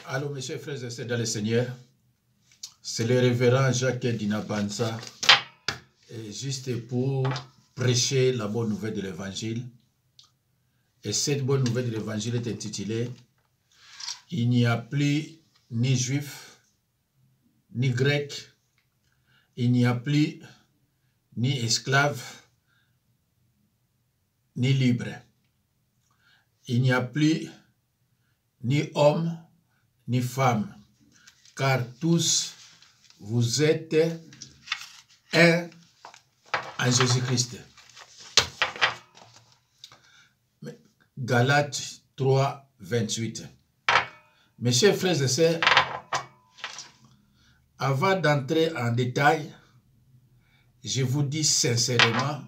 Allô, mes chers frères et sœurs dans le Seigneur, c'est le révérend Jacques Dinapansa, juste pour prêcher la bonne nouvelle de l'évangile. Et cette bonne nouvelle de l'évangile est intitulée « Il n'y a plus ni juif, ni grec, il n'y a plus ni esclave, ni libre. Il n'y a plus ni homme, ni femme, car tous vous êtes un en Jésus-Christ. » Galates 3, 28. Mes chers frères et sœurs, avant d'entrer en détail, je vous dis sincèrement,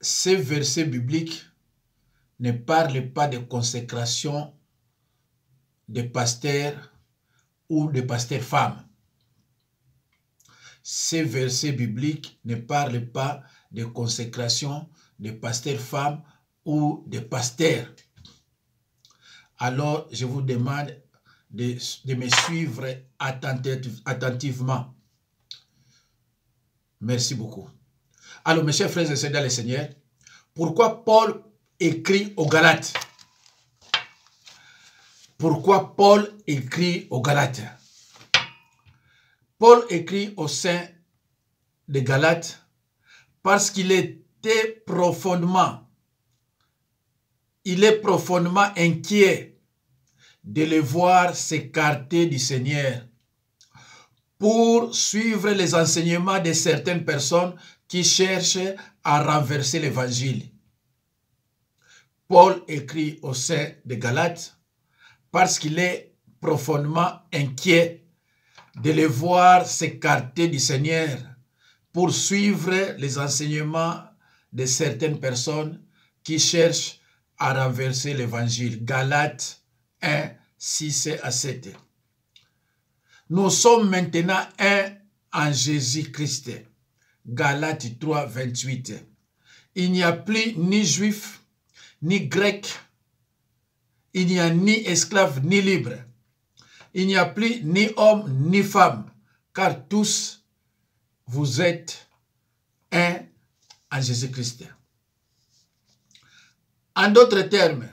ces versets bibliques ne parlent pas de consécration de pasteurs ou de pasteurs femmes. Ces versets bibliques ne parlent pas de consécration de pasteurs femmes ou de pasteurs. Alors, je vous demande de me suivre attentivement. Merci beaucoup. Alors, mes chers frères et sœurs dans le Seigneur, pourquoi Paul écrit aux Galates? Pourquoi Paul écrit aux Galates? Paul écrit au sein des Galates parce qu'il était profondément inquiet de les voir s'écarter du Seigneur pour suivre les enseignements de certaines personnes qui cherchent à renverser l'évangile. Paul écrit au sein des Galates parce qu'il est profondément inquiet de les voir s'écarter du Seigneur pour suivre les enseignements de certaines personnes qui cherchent à renverser l'évangile. Galates 1, 6 à 7. Nous sommes maintenant un en Jésus-Christ. Galates 3, 28. Il n'y a plus ni juif, ni grec, il n'y a ni esclave, ni libre. Il n'y a plus ni homme, ni femme, car tous vous êtes un en Jésus-Christ. En d'autres termes,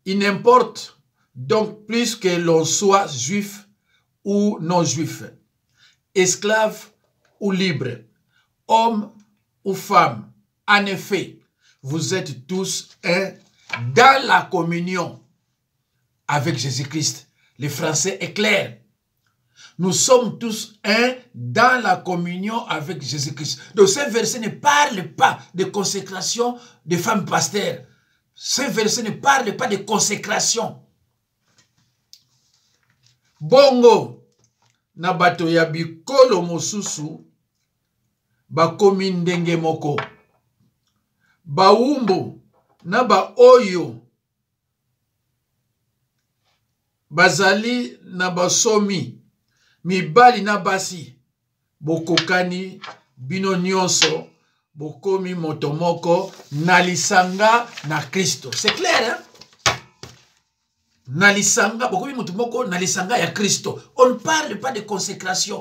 il n'importe donc plus que l'on soit juif ou non juif, esclave ou libre, homme ou femme. En effet, vous êtes tous un dans la communion avec Jésus-Christ. Le français est clair. Nous sommes tous un dans la communion avec Jésus-Christ. Donc ce verset ne parle pas de consécration de femmes pasteurs. Ce verset ne parle pas de consécration. Bongo na bato ya bikolo mosusu bakomi ndenge moko. Baumbo na ba oyo bazali na basomi mibali na basi bokokani bino nyonso bokomi motomoko na lisanga na Kristo. C'est clair, hein? Na lisanga bokomi motomoko na lisanga ya Kristo. On ne parle pas de consécration.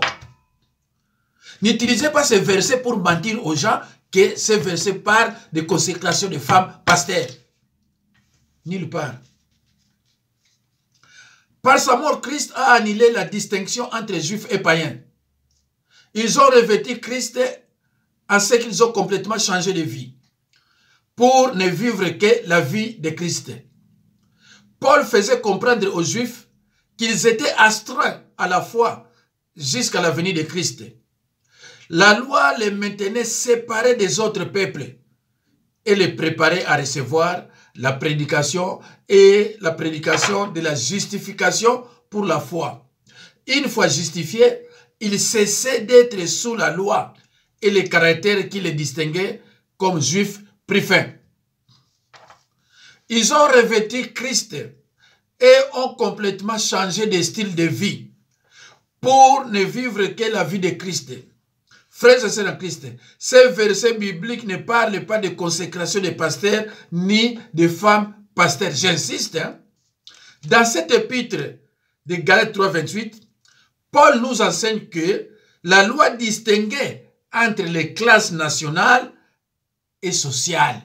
N'utilisez pas ce verset pour mentir aux gens que ce verset parle de consécration de femmes pasteurs. Nulle part. Par sa mort, Christ a annulé la distinction entre juifs et païens. Ils ont revêtu Christ en ce qu'ils ont complètement changé de vie pour ne vivre que la vie de Christ. Paul faisait comprendre aux Juifs qu'ils étaient astreints à la foi jusqu'à la venue de Christ. La loi les maintenait séparés des autres peuples et les préparait à recevoir la prédication et la prédication de la justification pour la foi. Une fois justifiés, ils cessaient d'être sous la loi et les caractères qui les distinguaient comme juifs pris fin. Ils ont revêtu Christ et ont complètement changé de style de vie pour ne vivre que la vie de Christ. Frères et sœurs en Christ, ces versets bibliques ne parlent pas de consécration des pasteurs ni de femmes pasteurs. J'insiste, hein? Dans cet épître, de Galates 3, 28, Paul nous enseigne que la loi distinguait entre les classes nationales et sociales.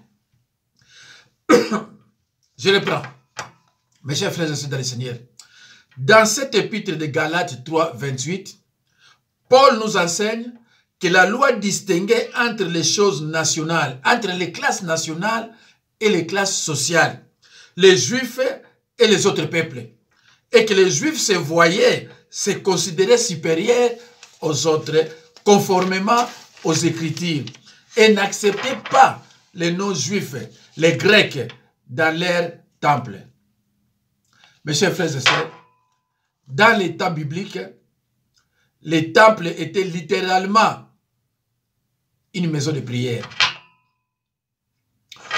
Je reprends. Mes chers frères et sœurs dans le Seigneur. Dans cet épître de Galates 3, 28, Paul nous enseigne que la loi distinguait entre les choses nationales, entre les classes nationales et les classes sociales, les Juifs et les autres peuples. Et que les Juifs se considéraient supérieurs aux autres, conformément aux Écritures, et n'acceptaient pas les non-Juifs, les Grecs, dans leur temple. Mes chers frères et sœurs, dans les temps bibliques, les temples étaient littéralement une maison de prière.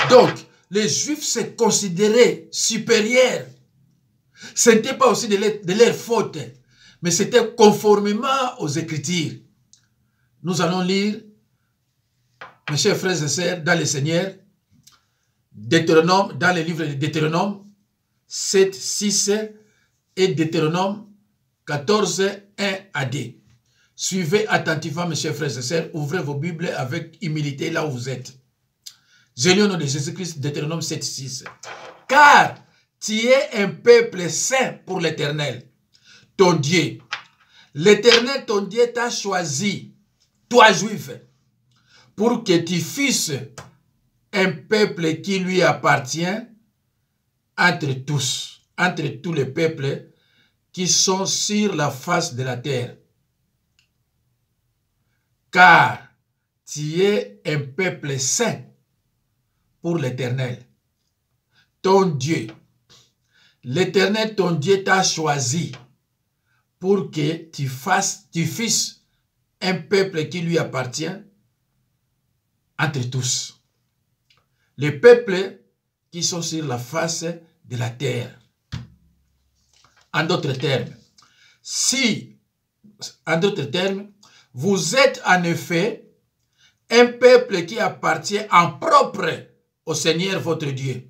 Donc, les Juifs se considéraient supérieurs. Ce n'était pas aussi de leur faute, mais c'était conformément aux Écritures. Nous allons lire, mes chers frères et sœurs, dans le Seigneur, Deutéronome, dans le livre de Deutéronome 7, 6 et Deutéronome 14, 1 à 2. Suivez attentivement, mes chers frères et sœurs, ouvrez vos Bibles avec humilité là où vous êtes. Je lis au nom de Jésus-Christ, Deutéronome 7, 6. Car tu es un peuple saint pour l'Éternel, ton Dieu. L'Éternel, ton Dieu, t'a choisi, toi juif, pour que tu fasses un peuple qui lui appartient entre tous les peuples qui sont sur la face de la terre. Car tu es un peuple saint pour l'Éternel, ton Dieu. L'Éternel, ton Dieu, t'a choisi pour que tu fasses un peuple qui lui appartient entre tous. Les peuples qui sont sur la face de la terre. En d'autres termes, vous êtes en effet un peuple qui appartient en propre au Seigneur votre Dieu.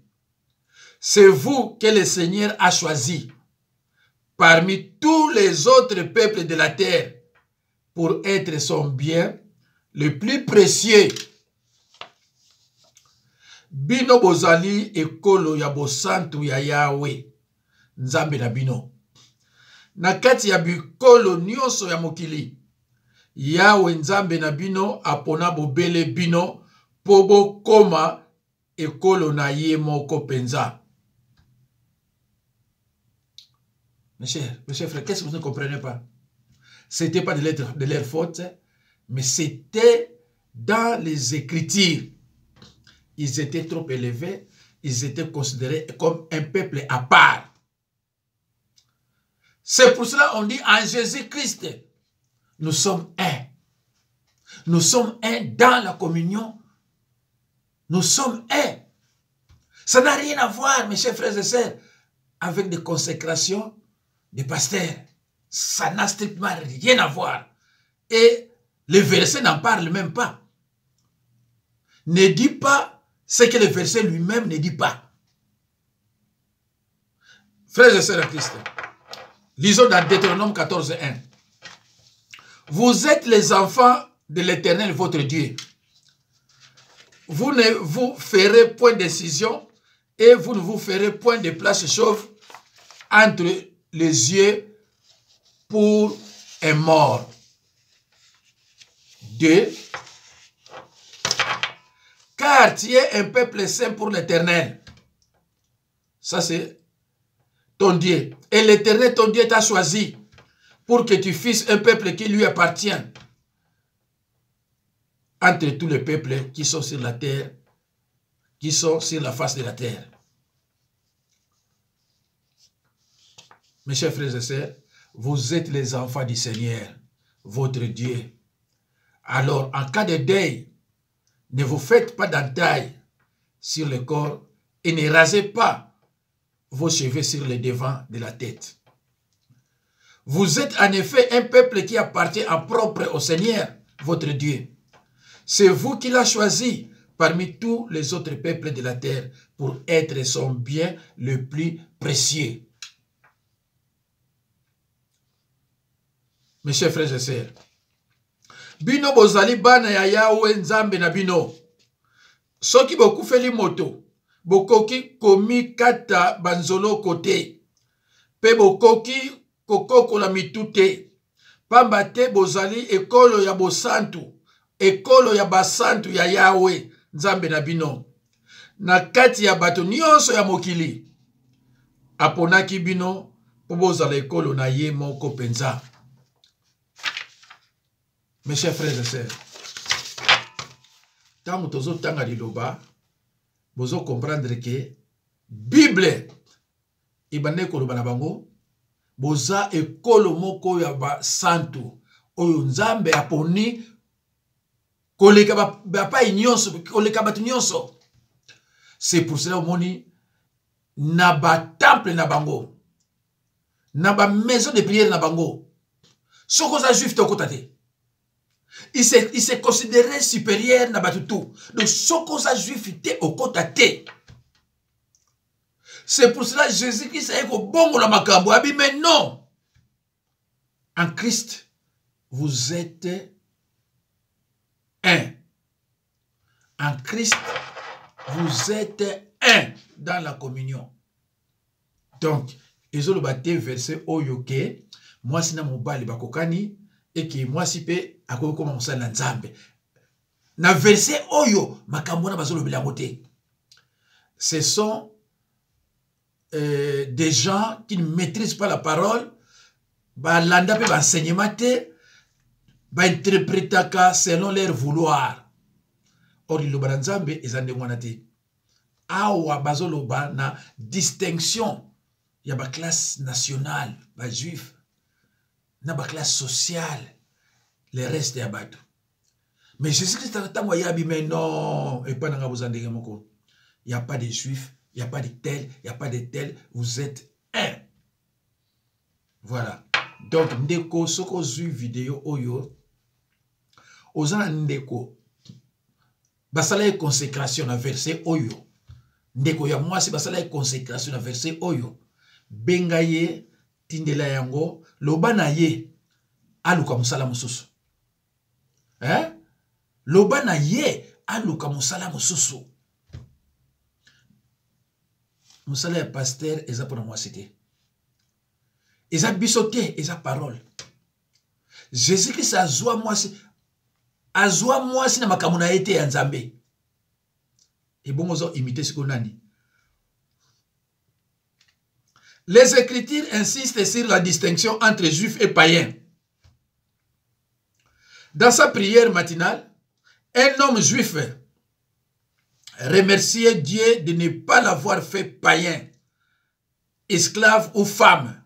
C'est vous que le Seigneur a choisi parmi tous les autres peuples de la terre pour être son bien le plus précieux. Bino bozali ekolo ya bosantu ya Yahweh, Nzambe na bino. Nakati ya bikolo nyonso ya mokili, Yahweh Nzambe na bino apona bobele bino po bokoma ekolo na ye moko penza. Mes chers frères, qu'est-ce que vous ne comprenez pas? Ce n'était pas de leur faute, mais c'était dans les Écritures. Ils étaient trop élevés, ils étaient considérés comme un peuple à part. C'est pour cela qu'on dit en Jésus-Christ, nous sommes un. Nous sommes un dans la communion. Nous sommes un. Ça n'a rien à voir, mes chers frères et sœurs, avec des consécrations des pasteurs. Ça n'a strictement rien à voir. Et le verset n'en parle même pas. Ne dit pas ce que le verset lui-même ne dit pas. Frères et sœurs en Christ, lisons dans Deutéronome 14, 1. Vous êtes les enfants de l'Éternel, votre Dieu. Vous ne vous ferez point de décision et vous ne vous ferez point de place chauve entre les yeux pour un mort. 2. Car tu es un peuple saint pour l'Éternel. Ça c'est ton Dieu. Et l'Éternel, ton Dieu, t'a choisi pour que tu fasses un peuple qui lui appartient entre tous les peuples qui sont sur la terre, qui sont sur la face de la terre. Mes chers frères et sœurs, vous êtes les enfants du Seigneur, votre Dieu. Alors, en cas de deuil, ne vous faites pas d'entaille sur le corps et ne rasez pas vos cheveux sur le devant de la tête. Vous êtes en effet un peuple qui appartient en propre au Seigneur, votre Dieu. C'est vous qui l'avez choisi parmi tous les autres peuples de la terre pour être son bien le plus précieux. mes chers frères et sœurs. Bino bozali bana ya Yahweh nzambe na bino. Soki bokufeli moto, bokoki komi kata banzolo kote. Pe bokoki kokokola mitute. Pamba te bozali ekolo ya bosantu. Ekolo ya basantu ya Yahweh nzambe na bino. Na kati ya bato nyonso ya mokili. Aponaki bino po bozala ekolo na ye moko penza. Mes chers frères et sœurs, tant que vous tanga liloba, vous comprendre que Bible ibane koloba na bango, boza ekolo moko ya ba santu oyo nzambe aponi koleka ba pa nyonso, koleka ba nyonso. C'est pour cela omoni na ba temple na bango, na ba maison de prière na bango. Soko za juif to kotate. Il se considérait supérieur na batutu. Donc, ce qu'on a juif au côté. C'est pour cela que Jésus-Christ a dit bon la makambo. Mais non. En Christ, vous êtes un. En Christ, vous êtes un dans la communion. Donc, ils ont le baptême verset Oyoke. Moi, si na mobali bakokani. Et que moi si pe akoyo koma musala nzambe na verset oyo makambo na bazolo bilangote. Ce sont des gens qui ne maîtrisent pas la parole, ba landa pe ba enseignement te, ba interprétaka selon leur vouloir. Or il loba nzambe ezande mwana te. Awa bazolo ba na distinction ya ba classe nationale, ba juif. Na ba classe sociale, le reste ya bato. Mais Jésus-Christ a yabi, mais non, et pas dans la il n'y a pas de juifs, il n'y a pas de tel, il n'y a pas de tel, vous êtes un. Voilà. Donc, ndeko, soko zu vidéo oyo, ozana ndeko, basala e consécration na verset oyo, ndeko ya mwasi basala e consécration na verset oyo, bengaye, tindela yango, loba na ye aluka musala mususu. Loba na ye aluka musala mususu. Musala ya pasteur eza pona mwasi te. Eza bisote, eza parole. Jésus-Christ azwa mwasi na makambo na ete ya nzambe. Et bon ozo imiter siko nani. Les Écritures insistent sur la distinction entre juifs et païens. Dans sa prière matinale, un homme juif remerciait Dieu de ne pas l'avoir fait païen, esclave ou femme.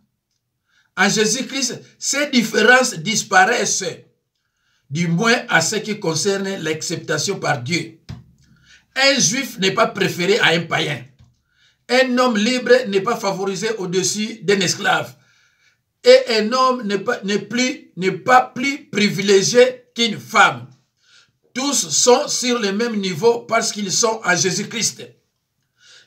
En Jésus-Christ, ces différences disparaissent, du moins à ce qui concerne l'acceptation par Dieu. Un juif n'est pas préféré à un païen. Un homme libre n'est pas favorisé au-dessus d'un esclave. Et un homme n'est pas plus privilégié qu'une femme. Tous sont sur le même niveau parce qu'ils sont en Jésus-Christ.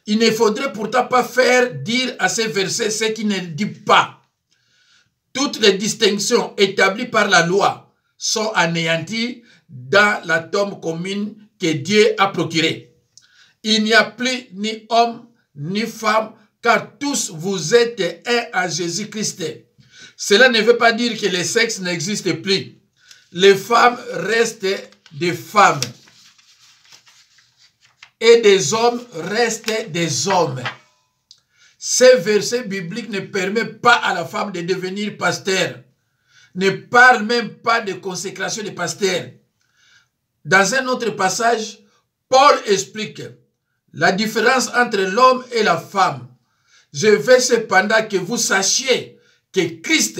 Il ne faudrait pourtant pas faire dire à ces versets ce qui ne dit pas. Toutes les distinctions établies par la loi sont anéanties dans la tombe commune que Dieu a procurée. Il n'y a plus ni homme ni femme, car tous vous êtes un à Jésus-Christ. Cela ne veut pas dire que les sexes n'existent plus. Les femmes restent des femmes. Et des hommes restent des hommes. Ces versets bibliques ne permettent pas à la femme de devenir pasteur. Ne parle même pas de consécration de pasteur. Dans un autre passage, Paul explique la différence entre l'homme et la femme. Je veux cependant que vous sachiez que Christ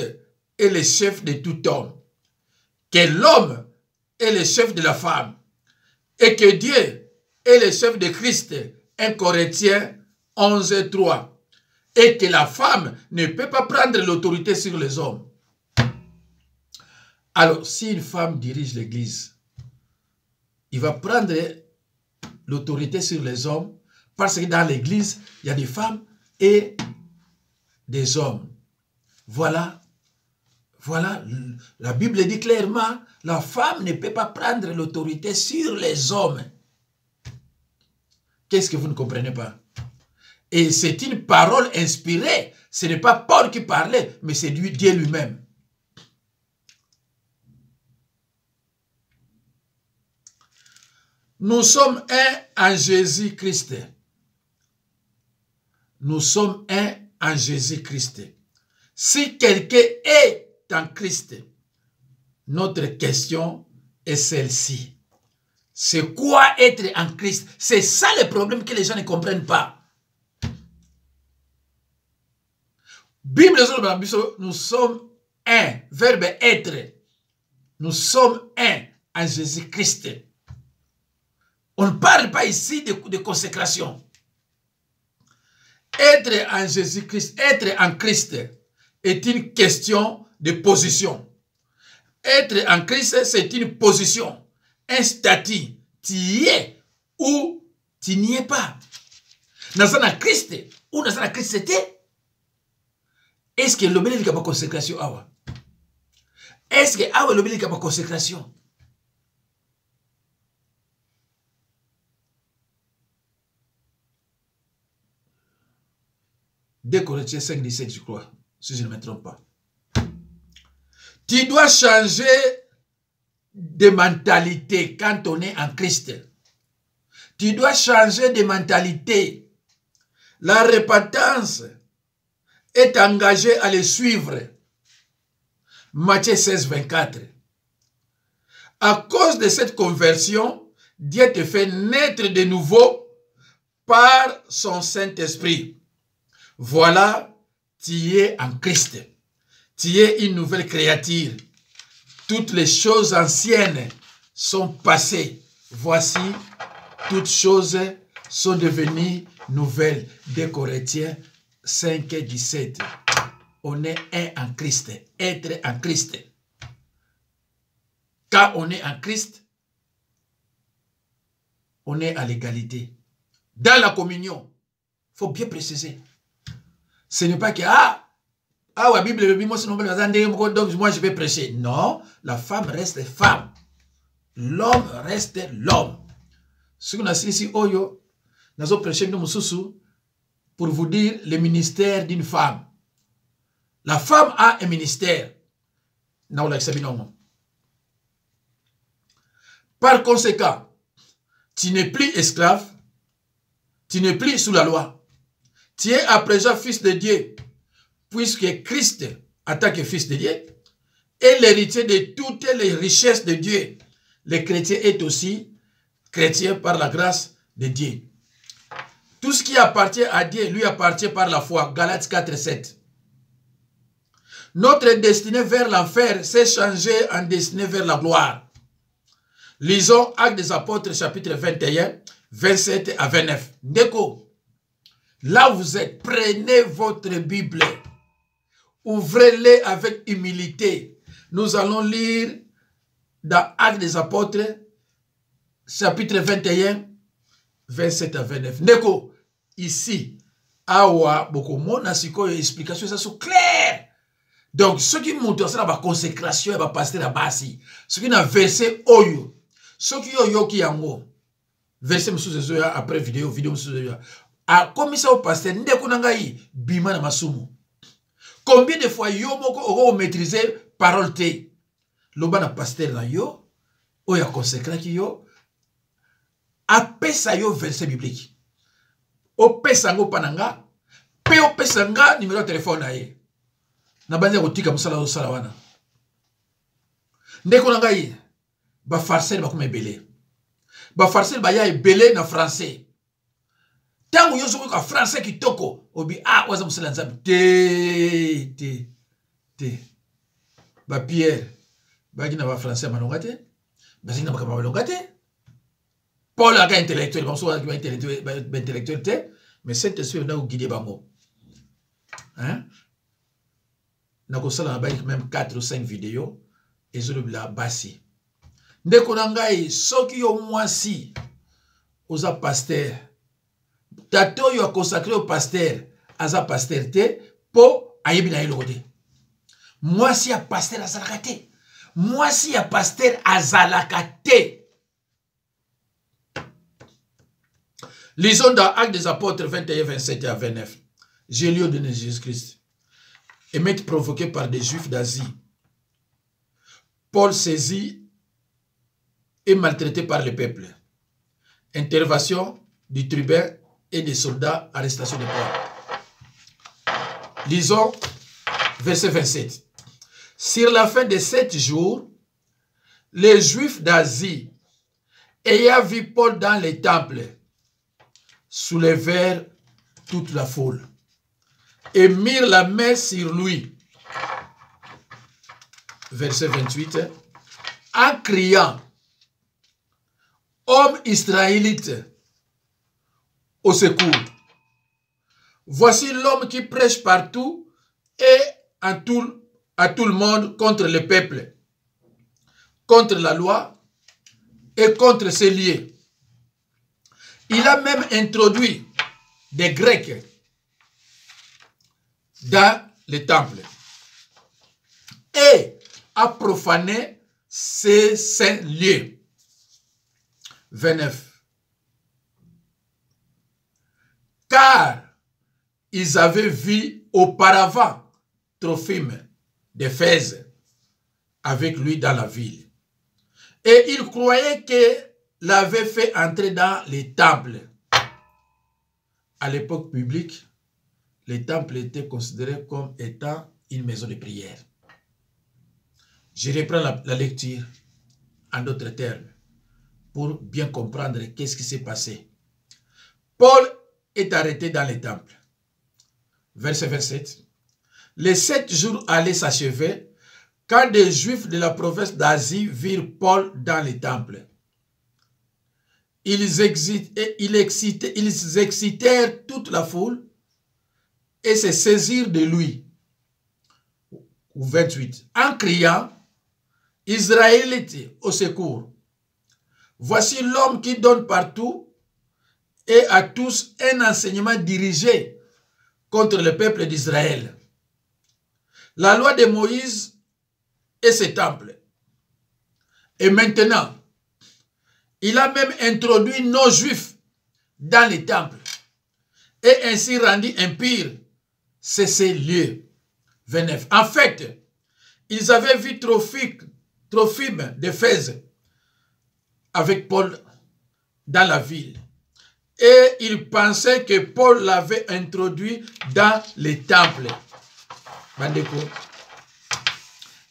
est le chef de tout homme, que l'homme est le chef de la femme, et que Dieu est le chef de Christ, 1 Corinthiens 11:3, et que la femme ne peut pas prendre l'autorité sur les hommes. Alors, si une femme dirige l'église, il va prendre l'autorité sur les hommes, parce que dans l'église, il y a des femmes et des hommes. Voilà Voilà, la Bible dit clairement, la femme ne peut pas prendre l'autorité sur les hommes. Qu'est-ce que vous ne comprenez pas? Et c'est une parole inspirée. Ce n'est pas Paul qui parlait, mais c'est Dieu lui-même. Nous sommes un en Jésus-Christ. Nous sommes un en Jésus-Christ. Si quelqu'un est en Christ, notre question est celle-ci. C'est quoi être en Christ? C'est ça le problème que les gens ne comprennent pas. Bible, nous sommes un. Verbe être. Nous sommes un en Jésus-Christ. On ne parle pas ici de consécration. Être en Jésus-Christ, être en Christ est une question de position. Être en Christ, c'est une position, un statut. Tu y es ou tu n'y es pas. Dans un Christ ou dans un Christ c'était. Est-ce que le bénéfice n'a pas consécration? Est-ce que le bénéfice n'a pas consécration? Deux Corinthiens 5, 17, je crois, si je ne me trompe pas. Tu dois changer de mentalité quand on est en Christ. Tu dois changer de mentalité. La repentance est engagée à le suivre. Matthieu 16, 24. À cause de cette conversion, Dieu te fait naître de nouveau par son Saint-Esprit. Voilà, tu es en Christ. Tu es une nouvelle créature. Toutes les choses anciennes sont passées. Voici, toutes choses sont devenues nouvelles. 2 Corinthiens 5, 17. On est un en Christ. Être en Christ. Quand on est en Christ, on est à l'égalité. Dans la communion, il faut bien préciser. Ce n'est pas que, la Bible, donc moi je vais prêcher. Non, la femme reste femme. L'homme reste l'homme. Ce qu'on a ici, Oyo, nous avons prêché pour vous dire le ministère d'une femme. La femme a un ministère. Par conséquent, tu n'es plus esclave, tu n'es plus sous la loi. Tu es à présent fils de Dieu, puisque Christ, en tant que fils de Dieu, est l'héritier de toutes les richesses de Dieu. Le chrétien est aussi chrétien par la grâce de Dieu. Tout ce qui appartient à Dieu lui appartient par la foi. Galates 4, 7. Notre destinée vers l'enfer s'est changée en destinée vers la gloire. Lisons Actes des Apôtres, chapitre 21, 27 à 29. Déco. Là où vous êtes, prenez votre Bible. Ouvrez-les avec humilité. Nous allons lire dans Actes des Apôtres, chapitre 21, 27 à 29. Neko, ici, awa, beaucoup mon asiko explication, ça sont claires. Donc, ceux qui montrent ça, la consécration, et la pasteur à basi. Ceux qui ont versé oyo, ceux qui ont yo qui yango, versé monsieur après vidéo monsieur. A comme ça au pasteur, ndeko nangai bima na masumu. Combien de fois yo moko oko maîtriser parole te. Loba na pasteur na yo, oya consécré ki yo, apesa yo verset biblique. O pesa ngo pananga, pe o pesa nga numéro de téléphone na ye. Na banza ko tika musala osala wana. Ndeko nangai ba farceur ba kuma belé. Ba farceur ba ya belé na français. Tango yo soko ka français kitoko obi waza musala nzambe te ba Pierre ba kina ba français malonga te ba sina ba malonga te Paul a ka intellectuel ba so ba intellectuel te mais cet esprit na guider bango hein na ko sala ba même 4 ou 5 vidéos et zo la basi ndeko na ngai soki yo mwasi oza pasteur tato yo a consacré au pasteur, aza pasteur te, po ayebi na yelo te. Moi, si un pasteur azalakate. Moi, si un pasteur azalakate. Lisons dans Actes des Apôtres 21, 27 à 29. J'ai lu au nom de Jésus-Christ. Émeute provoqué par des Juifs d'Asie. Paul saisi et maltraité par le peuple. Intervention du tribun et des soldats, arrestation de Paul. Lisons verset 27. Sur la fin de 7 jours, les Juifs d'Asie, ayant vu Paul dans les temples, soulevèrent toute la foule et mirent la main sur lui. Verset 28. En criant, homme israélite, au secours. Voici l'homme qui prêche partout et à tout le monde contre le peuple, contre la loi et contre ses liés. Il a même introduit des Grecs dans le temple et a profané ces saints lieux. 29. Car ils avaient vu auparavant Trophime d'Éphèse avec lui dans la ville. Et ils croyaient qu'il l'avait fait entrer dans les temples. À l'époque publique, les temples étaient considérés comme étant une maison de prière. Je reprends la lecture en d'autres termes pour bien comprendre qu'est-ce qui s'est passé. Paul est arrêté dans les temples. Verset 27. Les 7 jours allaient s'achever quand des Juifs de la province d'Asie virent Paul dans les temples. Ils excitèrent toute la foule et se saisirent de lui. 28. En criant, Israélites au secours. Voici l'homme qui donne partout et à tous un enseignement dirigé contre le peuple d'Israël. La loi de Moïse et ses temples. Et maintenant, il a même introduit nos juifs dans les temples et ainsi rendu impurs ces lieux. 29. En fait, ils avaient vu Trophime d'Éphèse avec Paul dans la ville. Et ils pensaient que Paul l'avait introduit dans les temples. Bandeko,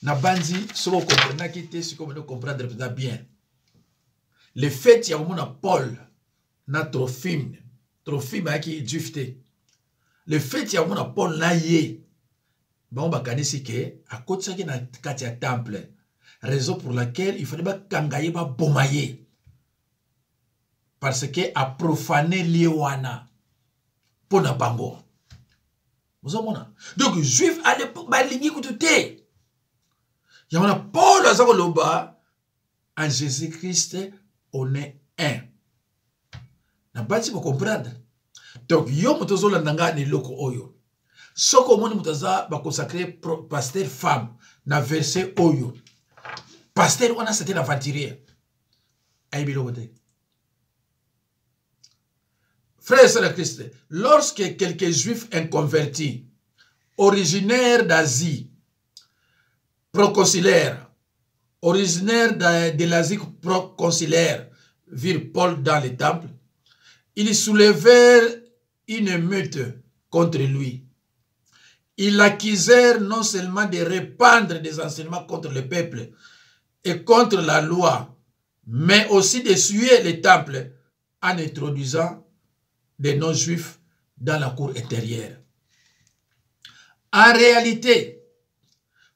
Nabandi, si vous comprenez, si vous comprendre bien. Le fait qu'il y a Paul, na Trophime qui est juifté. Le fait qu'il y a Paul na yé. Bon, bah, kanisi ke, à côté de ça, katia temple. Raison pour laquelle il fallait pas kangaye ba bomaye. Parce que a profané liwana pour na bango. Vous avez donc, juif à l'époque, bah, l'igni koutoute. Il y a Paul azakoloba, en Jésus-Christ, on est un. N'a pas si vous comprendre. Donc, yo motozo la nanga ni loko oyo. Soko moni motoza ba consacrer pasteur femme na verset oyo. Pasteur wana c'était l'aventurier. Aïe bilogote. Frères et sœurs de Christ, lorsque quelques juifs inconvertis, originaires d'Asie, proconsulaires, originaires de l'Asie proconsulaire, virent Paul dans les temples, ils soulevèrent une émeute contre lui. Ils l'accusèrent non seulement de répandre des enseignements contre le peuple et contre la loi, mais aussi de souiller les temples en introduisant des non-juifs dans la cour intérieure. En réalité,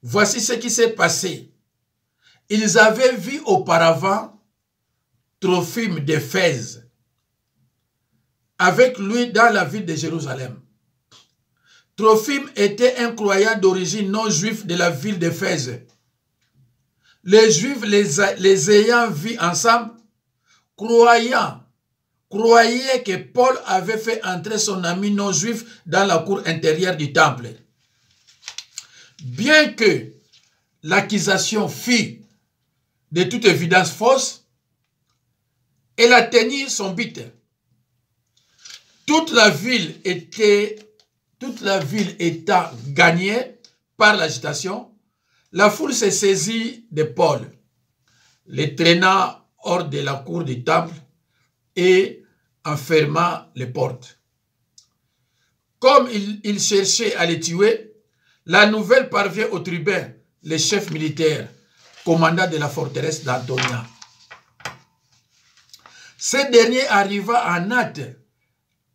voici ce qui s'est passé. Ils avaient vu auparavant Trophime d'Éphèse avec lui dans la ville de Jérusalem. Trophime était un croyant d'origine non-juif de la ville d'Éphèse. Les Juifs les ayant vus ensemble, croyaient que Paul avait fait entrer son ami non-juif dans la cour intérieure du temple. bien que l'accusation fût de toute évidence fausse, elle atteignit son but. Toute la ville étant gagnée par l'agitation, la foule s'est saisie de Paul, les traînant hors de la cour du temple et en fermant les portes. Comme il cherchait à les tuer, la nouvelle parvient au tribun, le chef militaire, commandant de la forteresse d'Antonia. Ce dernier arriva en hâte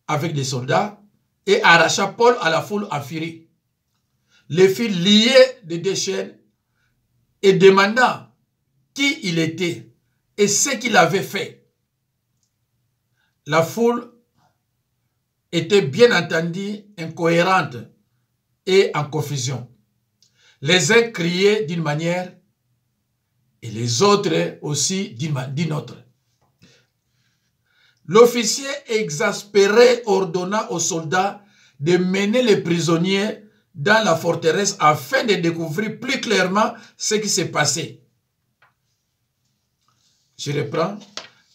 avec des soldats et arracha Paul à la foule en furie. Les fit lier de deux chaînes et demanda qui il était et ce qu'il avait fait. La foule était bien entendu incohérente et en confusion. Les uns criaient d'une manière et les autres aussi d'une autre. L'officier exaspéré ordonna aux soldats de mener les prisonniers dans la forteresse afin de découvrir plus clairement ce qui s'est passé. Je reprends.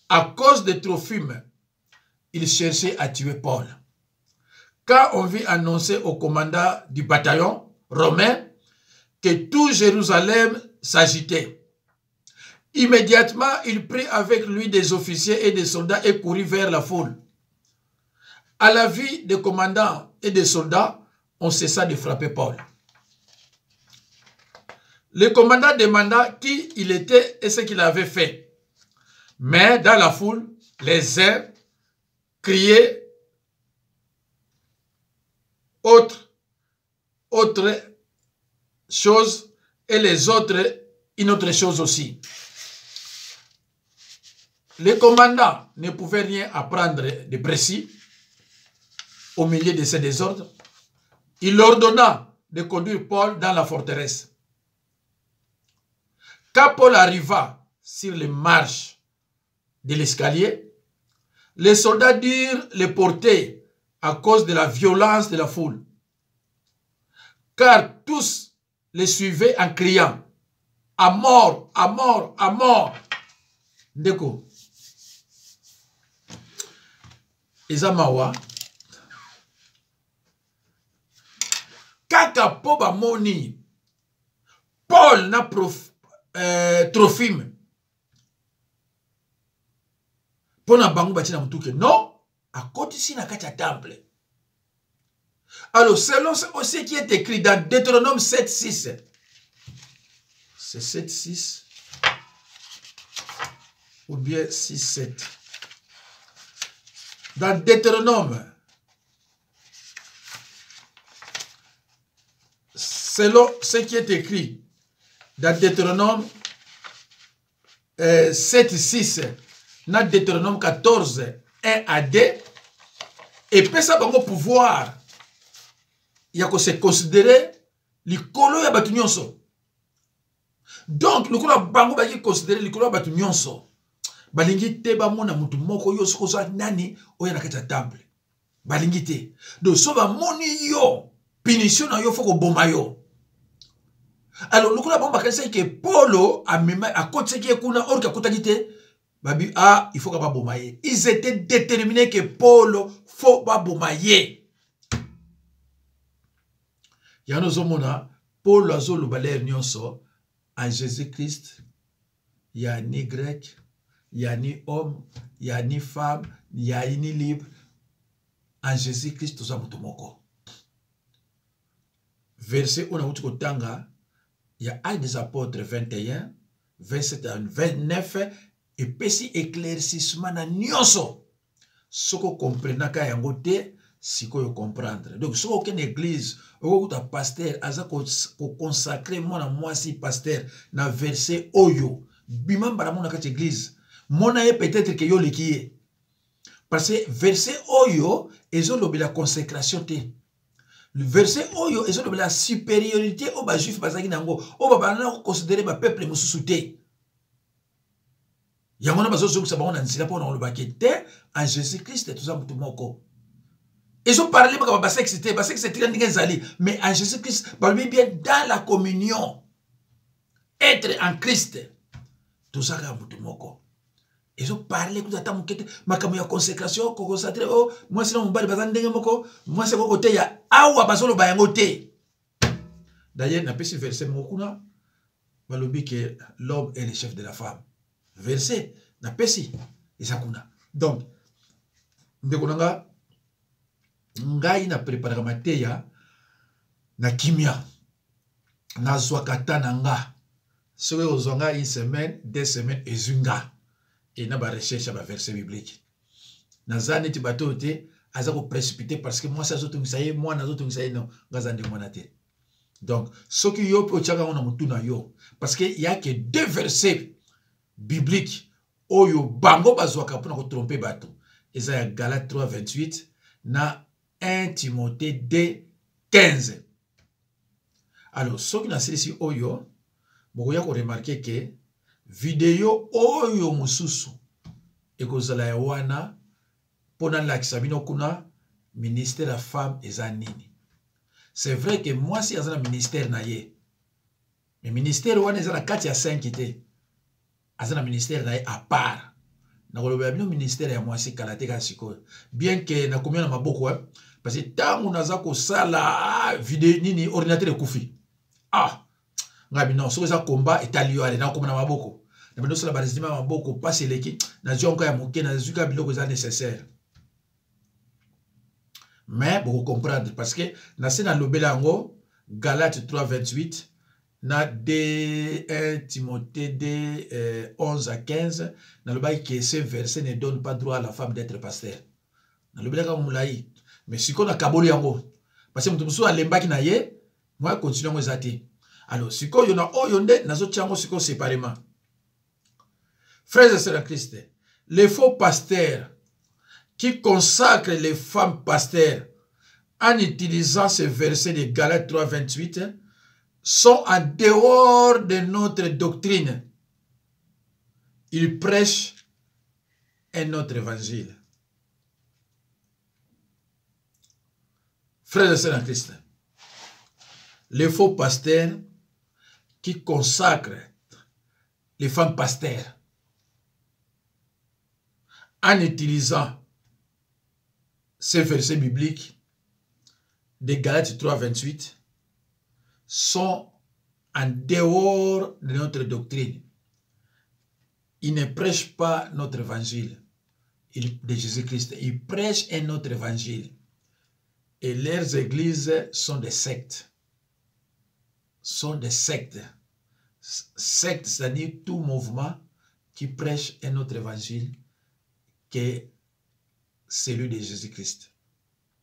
À cause de Trophime, il cherchait à tuer Paul. Quand on vit annoncer au commandant du bataillon romain que tout Jérusalem s'agitait, immédiatement il prit avec lui des officiers et des soldats et courut vers la foule. À la vue des commandants et des soldats, on cessa de frapper Paul. Le commandant demanda qui il était et ce qu'il avait fait. Mais dans la foule, les uns criaient autre chose et les autres une autre chose aussi. Le commandant ne pouvait rien apprendre de précis au milieu de ces désordres. Il ordonna de conduire Paul dans la forteresse. Quand Paul arriva sur les marches de l'escalier, les soldats durent le porter à cause de la violence de la foule, car tous les suivaient en criant « À mort, à mort, à mort !» Ndeko. Ezamawa. Kaka po ba moni Paul na Trophime pona bango batina mutuke non à côté ici na kati ya temple. Alors selon ce qui est écrit dans Deutéronome 7:6, c'est 7:6 ou bien 6:7. Dans Deutéronome, selon ce qui est écrit dans Deutéronome 7:6, dans Deutéronome 14, 1 à 2, et puis ça va pouvoir, il y a se considérer les colons ya batu nyonso. Donc le kolo bango ba considérer les colons ya batu nyonso. Balingi te ba mona mutu moko yo soko za nani oya na kata temple. Balingi te. Donc so ba moni yo punition na yo foko boma yo. Alors le kolo bango ba kasa que Paulo a même à côté qui kuna or ka kotagite babi ah il faut ka ba boma ye. Ils étaient déterminés que Paulo faut ba boma ye. Yano zomona Paul azolo baler nyonso en Jésus-Christ, il y a ni grec, il y a ni homme, il y a ni femme, il y a ni libre. En Jésus-Christ, tout ça mutumoko. Verset on a outu kotanga, il y a Actes des Apôtres 21, 27 à 29, et pesi éclaircissement na nyonso. Soko comprenaka yango te, siko yo comprendre. Donc, si aucune église, aucun pasteur, aza ko consacrer moi si pasteur, na verset oyo, bimam baramona kat église, mona ye peut-être que yo likiye. Parce que verset oyo, ezo lobi la consécration te. Le verset oyo, ezo lobi la supériorité au ba juif bazaki nango, o ba bana considérer ba peuple mususu te. Yangona bazo zo sa ba on ansila po na lo bakete en Jésus-Christ tout ça mutumoko. Ils ont parlé de sexité, mais en Jésus-Christ, bien dans la communion, être en Christ, tout ça, ils ont parlé de ma consécration, moi c'est mon bal, moi c'est mon côté, il y a awa basolo bayangote. D'ailleurs, n'a pas ce verset mokuna, balobi que l'homme est le chef de la femme. Verset, n'a pas si, isakuna. Donc, ndekonanga, ngai na préparé mateya na kimia na zwakata na nga soki ozwanga une semaine 2 semaines ezunga et na ba recherche ba verset biblique naza neti bato te aza ko précipiter parce que moi ça zotungisa ye moi na zotungisa ye non ngaza nde mwana te. Donc soki yo pe ochaka ona mutu na yo parce que il y a que 2 versets bibliques oyo bango bazwaka pona ko tromper bato eza ya Galates 3:28 na 1 Timothée 2:15. Alors, ce qui n'a pas ici, oyo, vous avez remarqué que vidéo oyo mususu et que vous allez wana pendant l'examen kuna ministère de la femme et zanini. C'est vrai que moi si azana ministère na ye, mais ministère wana ezana 4 à 5 ité, azana ministère na ye à part. Na koloba bino ministère ya moi si kalateka siko. Bien que na combien na maboko parce que tant on a ko sala vidéo nini ordinateur ekufi. Ah, ngabi non, so za combat etalio ale na ko na maboko. Na bino sala barizima maboko passe leki na jonka ya moke na zuka biloko za nécessaire. Mais vous comprendre parce que na sena lobela ngo Galates 3:28 na 1 Timothée 11 à 15 na lobai que ce verset ne donne pas droit à la femme d'être pasteur. Na lobela ka mulai mais siko na kaboli yango parce que mutu alembaki na ye moi continue ngo zati. Alors siko yo na oyonde nazo tiango siko séparément. Frères et sœurs en Christ, les faux pasteurs qui consacrent les femmes pasteurs en utilisant ce verset de Galates 3:28 sont en dehors de notre doctrine. Ils prêchent un autre évangile. Frères et sœurs en Christ, les faux pasteurs qui consacrent les femmes pasteurs en utilisant ce verset biblique de Galates 3:28 sont en dehors de notre doctrine. Ils ne prêchent pas notre évangile de Jésus-Christ. Ils prêchent un autre évangile. Et leurs églises sont des sectes. Sont des sectes. Sectes, c'est-à-dire tout mouvement qui prêche un autre évangile que celui de Jésus-Christ.